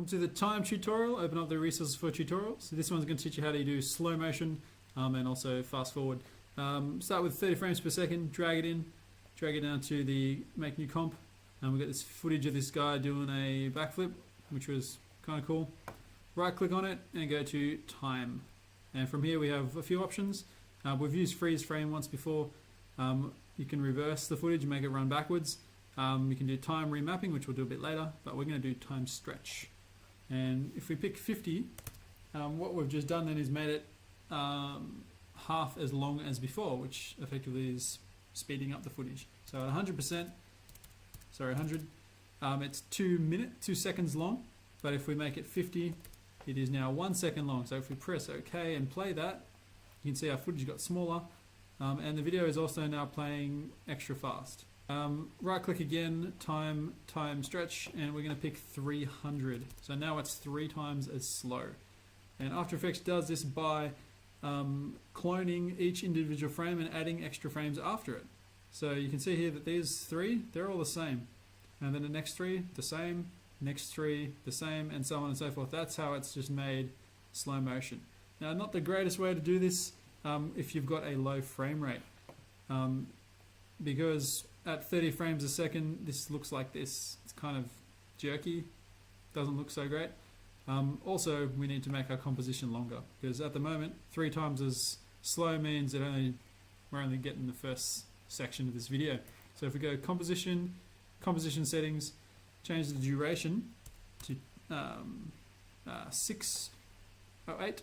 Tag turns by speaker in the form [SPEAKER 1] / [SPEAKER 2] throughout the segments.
[SPEAKER 1] Welcome to the time tutorial. Open up the resources for tutorials. So this one's going to teach you how to do slow motion and also fast forward. Start with 30 frames per second, drag it in, drag it down to the make new comp, and we've got this footage of this guy doing a backflip, which was kind of cool. Right click on it and go to time. And from here we have a few options. We've used freeze frame once before. You can reverse the footage and make it run backwards. You can do time remapping, which we'll do a bit later, but we're going to do time stretch. And if we pick 50, what we've just done then is made it half as long as before, which effectively is speeding up the footage. So at 100%, sorry, 100, it's 2 seconds long, but if we make it 50, it is now 1 second long. So if we press OK and play that, you can see our footage got smaller, and the video is also now playing extra fast. Right click again, time stretch, and we're going to pick 300. So now it's 3 times as slow. And After Effects does this by cloning each individual frame and adding extra frames after it. So you can see here that these 3, they're all the same. And then the next 3, the same, next 3, the same, and so on and so forth. That's how it's just made slow motion. Now, not the greatest way to do this if you've got a low frame rate. Because at 30 frames a second, this looks like this. It's kind of jerky, doesn't look so great. Also, we need to make our composition longer, because at the moment, 3 times as slow means that we're only getting the first section of this video. So if we go composition settings, change the duration to 608,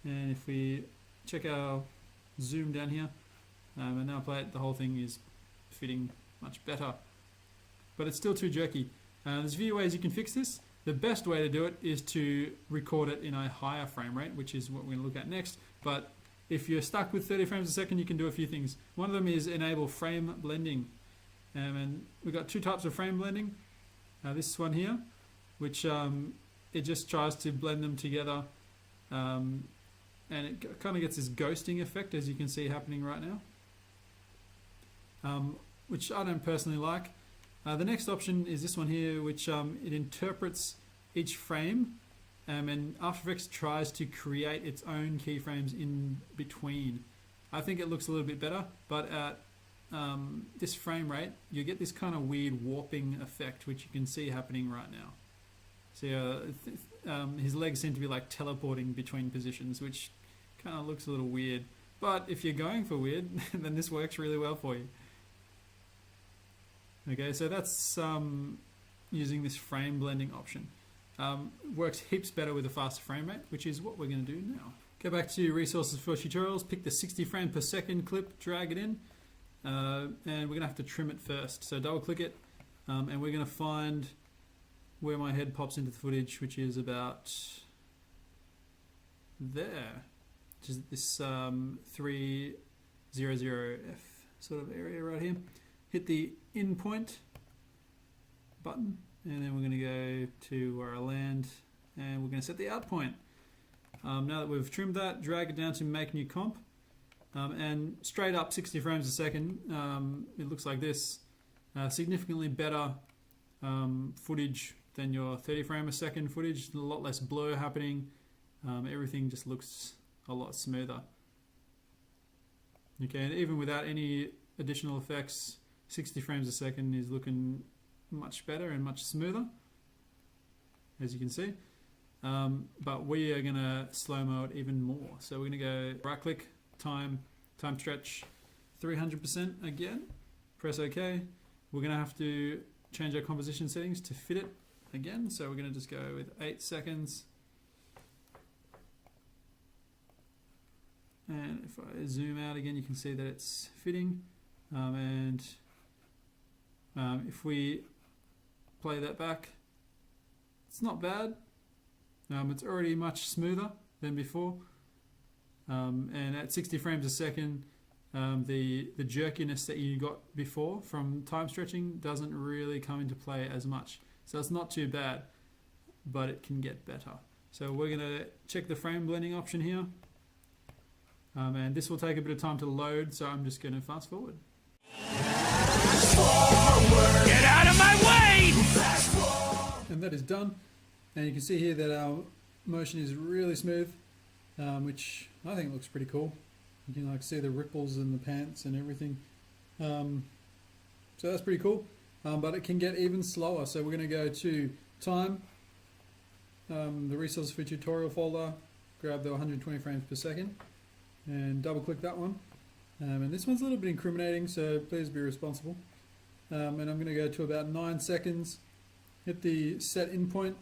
[SPEAKER 1] and if we check our zoom down here, and now play it, the whole thing is fitting much better. But it's still too jerky. There's a few ways you can fix this. The best way to do it is to record it in a higher frame rate, which is what we're going to look at next. But if you're stuck with 30 frames a second, you can do a few things. One of them is enable frame blending. And we've got 2 types of frame blending. This one here, which it just tries to blend them together. And it kind of gets this ghosting effect, as you can see happening right now. Which I don't personally like. The next option is this one here, which it interprets each frame, and After Effects tries to create its own keyframes in between. I think it looks a little bit better, but at this frame rate, you get this kind of weird warping effect, which you can see happening right now. So his legs seem to be like teleporting between positions, which kind of looks a little weird. But if you're going for weird, then this works really well for you. Okay, so that's using this frame blending option. Works heaps better with a faster frame rate, which is what we're going to do now. Go back to resources for tutorials, pick the 60 frame per second clip, drag it in, and we're going to have to trim it first. So double click it, and we're going to find where my head pops into the footage, which is about there, which is this 300F sort of area right here. Hit the in point button, and then we're going to go to where I land, and we're going to set the out point. Now that we've trimmed that, drag it down to make new comp, and straight up 60 frames a second, it looks like this. Significantly better footage than your 30 frame a second footage. A lot less blur happening. Everything just looks a lot smoother. Okay, and even without any additional effects, 60 frames a second is looking much better and much smoother, as you can see. But we are going to slow-mo it even more. So we're going to go right-click, time stretch, 300% again. Press OK. We're going to have to change our composition settings to fit it again. So we're going to just go with 8 seconds. And if I zoom out again, you can see that it's fitting. If we play that back, it's not bad. It's already much smoother than before. And at 60 frames a second, the jerkiness that you got before from time stretching doesn't really come into play as much. So it's not too bad, but it can get better. So we're going to check the frame blending option here. And this will take a bit of time to load, so I'm just going to fast forward. Get out of my way! And that is done. And you can see here that our motion is really smooth, which I think looks pretty cool. You can like see the ripples in the pants and everything. So that's pretty cool, but it can get even slower. So we're going to go to time, the resources for tutorial folder, grab the 120 frames per second, and double click that one. And this one's a little bit incriminating, so please be responsible. And I'm going to go to about 9 seconds, hit the set in point.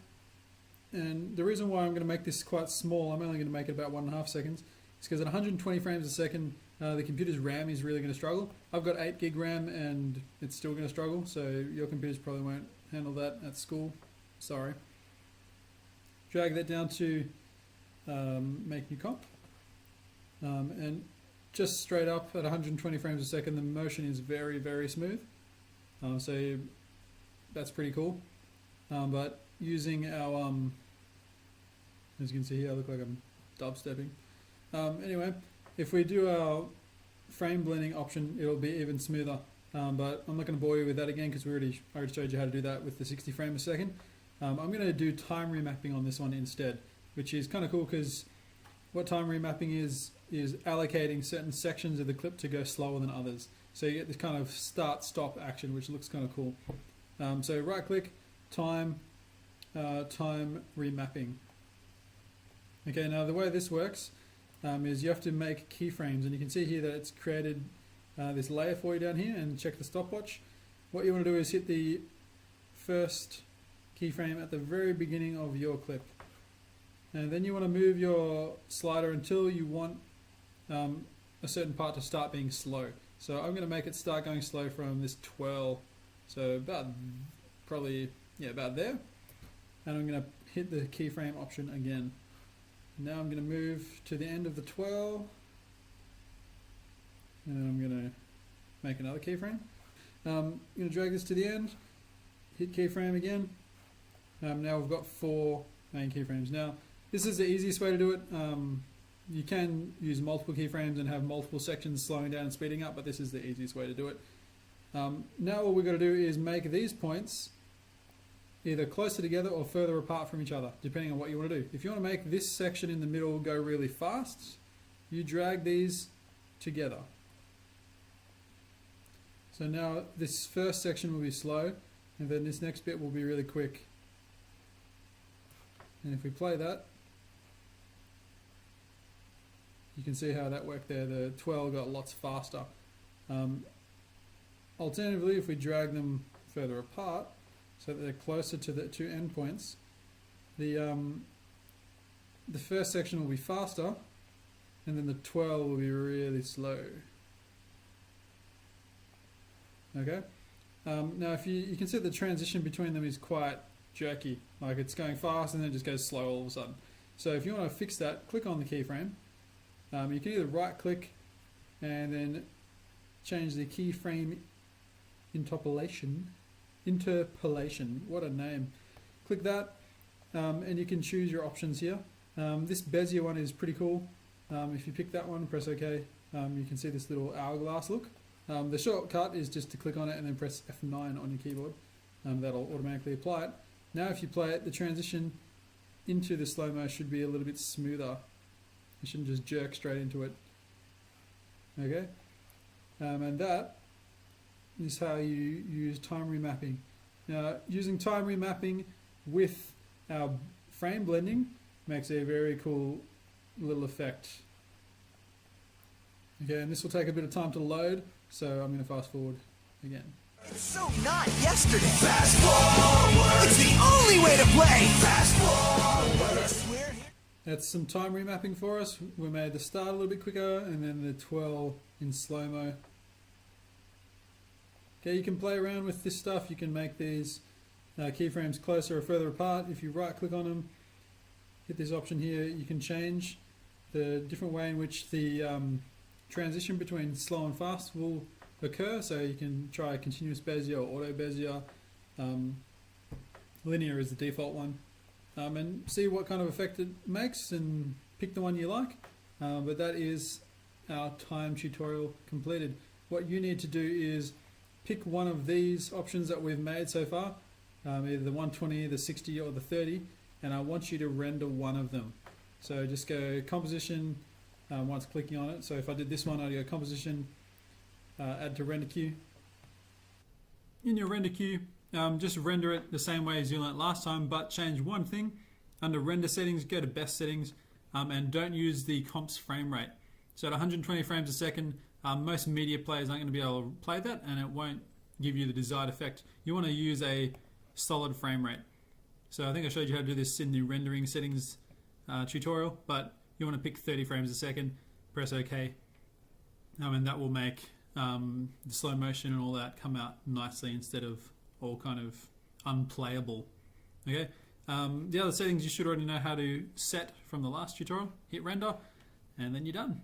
[SPEAKER 1] And the reason why I'm going to make this quite small, I'm only going to make it about 1.5 seconds, is because at 120 frames a second, the computer's RAM is really going to struggle. I've got 8 gig RAM and it's still going to struggle, so your computers probably won't handle that at school. Sorry. Drag that down to make new comp. And just straight up at 120 frames a second, the motion is very, very smooth. So that's pretty cool. But using our, as you can see here, I look like I'm dubstepping. Anyway, if we do our frame blending option, it'll be even smoother. But I'm not going to bore you with that again because I already showed you how to do that with the 60 frames a second. I'm going to do time remapping on this one instead, which is kind of cool because what time remapping is allocating certain sections of the clip to go slower than others. So you get this kind of start-stop action, which looks kind of cool. So right-click, time remapping. Okay, now the way this works is you have to make keyframes, and you can see here that it's created this layer for you down here, and check the stopwatch. What you want to do is hit the first keyframe at the very beginning of your clip, and then you want to move your slider until you want a certain part to start being slow. So I'm going to make it start going slow from this twirl, so about probably, yeah, about there, and I'm going to hit the keyframe option again. Now I'm going to move to the end of the twirl, and I'm going to make another keyframe. I'm going to drag this to the end, hit keyframe again. Now we've got 4 main keyframes. Now this is the easiest way to do it. You can use multiple keyframes and have multiple sections slowing down and speeding up, but this is the easiest way to do it. Now what we've got to do is make these points either closer together or further apart from each other, depending on what you want to do. If you want to make this section in the middle go really fast, you drag these together. So now this first section will be slow, and then this next bit will be really quick. And if we play that, you can see how that worked there. The twirl got lots faster. Alternatively, if we drag them further apart, so that they're closer to the 2 endpoints, the first section will be faster, and then the twirl will be really slow. Okay. Now, if you can see the transition between them is quite jerky, like it's going fast and then it just goes slow all of a sudden. So if you want to fix that, click on the keyframe. You can either right-click and then change the keyframe interpolation. What a name. Click that, and you can choose your options here. This Bezier one is pretty cool. If you pick that one, press OK, you can see this little hourglass look. The shortcut is just to click on it and then press F9 on your keyboard. That'll automatically apply it. Now if you play it, the transition into the slow-mo should be a little bit smoother. You shouldn't just jerk straight into it. Okay? And that is how you use time remapping. Now, using time remapping with our frame blending makes a very cool little effect. Okay, and this will take a bit of time to load, so I'm going to fast forward again.
[SPEAKER 2] So not yesterday. Fast forward. It's the only way to play. Fast forward.
[SPEAKER 1] That's some time remapping for us. We made the start a little bit quicker and then the twirl in slow-mo. Okay, you can play around with this stuff. You can make these keyframes closer or further apart. If you right-click on them, hit this option here, you can change the different way in which the transition between slow and fast will occur. So you can try continuous Bezier or auto Bezier. Linear is the default one. And see what kind of effect it makes and pick the one you like. But that is our time tutorial completed. What you need to do is pick one of these options that we've made so far, either the 120, the 60 or the 30, and I want you to render one of them. So just go composition once clicking on it. So if I did this one, I'd go composition, add to render queue. In your render queue, just render it the same way as you learnt last time, but change one thing. Under render settings, go to best settings, and don't use the comp's frame rate. So at 120 frames a second, most media players aren't going to be able to play that, and it won't give you the desired effect. You want to use a solid frame rate. So I think I showed you how to do this in the rendering settings tutorial, but you want to pick 30 frames a second, press OK, and that will make the slow motion and all that come out nicely instead of all kind of unplayable. Okay. The other settings you should already know how to set from the last tutorial. Hit render, and then you're done.